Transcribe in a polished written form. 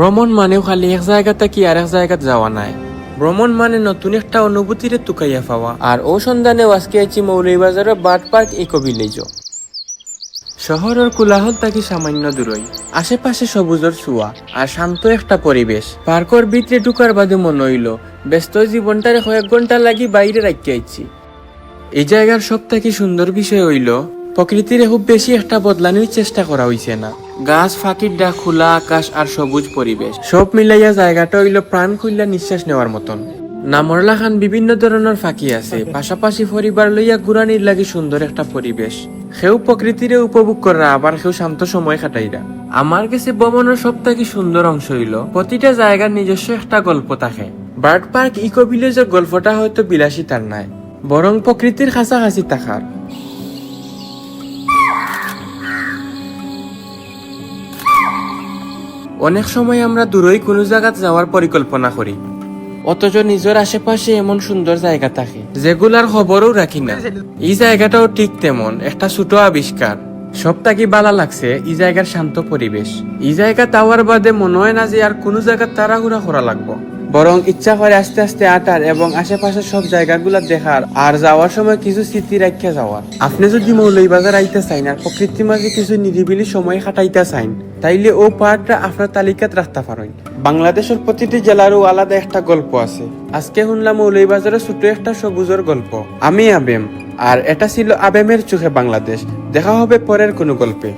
ভ্রমণ মানেও খালি এক জায়গা থেকে আরেক জায়গাত যাওয়া নাই, ভ্রমণ মানে নতুন একটা অনুভূতিরে তুকাইয়া পাওয়া। আর ও সন্ধানেও আজকে আছি মৌলভীবাজারের বার্ড পার্ক ইকো ভিলেজ। শহরের কোলাহল থাকি সামান্য দূরই, আশেপাশে সবুজের ছোঁয়া আর শান্ত একটা পরিবেশ। পার্কের ভিতরে ঢুকার বাদে মনে হইল ব্যস্ত জীবনটারে কয়েক ঘন্টা লাগি বাইরে রাখিয়াছি। এই জায়গার সব থেকে সুন্দর বিষয় হইল প্রকৃতির খুব বেশি একটা বদলানোর চেষ্টা করা হইছে না। গাছ, ফাঁকির ডাক, খোলা আকাশ আর সবুজ পরিবেশ সব মিলাইয়া জায়গাটা হইল প্রাণ খুললা নিঃশ্বাস নেওয়ার মতন। নামরলা খান বিভিন্ন ধরনের ফাঁকি আছে, পাশাপাশি পরিবার লইয়া ঘুরানির লাগি সুন্দর একটা পরিবেশ। সেও প্রকৃতিরে উপভোগ করা, আবার সেও শান্ত সময় কাটাইরা। আমার কাছে ভ্রমণের সব থেকে সুন্দর অংশ হইল প্রতিটা জায়গার নিজস্ব একটা গল্প থাকে। বার্ড পার্ক ইকো ভিলেজের গল্পটা হয়তো বিলাসিতার নাই, বরং প্রকৃতির কাছাকাছি থাকার। অনেক সময় আমরা দূরই কোনো জায়গায় যাওয়ার পরিকল্পনা করি, অথচ নিজের আশেপাশে এমন সুন্দর জায়গা থাকে যেগুলার খবরও রাখি না। এই জায়গাটাও ঠিক তেমন একটা ছোট আবিষ্কার। সব থাকি ভালো লাগছে এই জায়গার শান্ত পরিবেশ। এই জায়গা যাওয়ার বাদে মনে হয় না যে আর কোনো জায়গা তাড়াহুড়া করা লাগবো, বরং ইচ্ছা করে আস্তে আস্তে আটার এবং আশেপাশের সব জায়গাগুলা দেখার আর যাওয়ার সময় কিছু স্মৃতি রাখিয়া যাওয়ার। আপনি যদি মৌলভীবাজার আইতে চাইন আর প্রকৃতির মাঝে কিছু নিরিবিলি সময় কাটাইতে চাইন, তাইলে ও পার্কটা আপনার তালিকাত রাখতে পারেন। বাংলাদেশের প্রতিটি জেলারও আলাদা একটা গল্প আছে। আজকে শুনলাম মৌলভীবাজারের ছোট একটা সবুজের গল্প। আমি আবেম, আর এটা ছিল আবেমের চোখে বাংলাদেশ। দেখা হবে পরের কোনো গল্পে।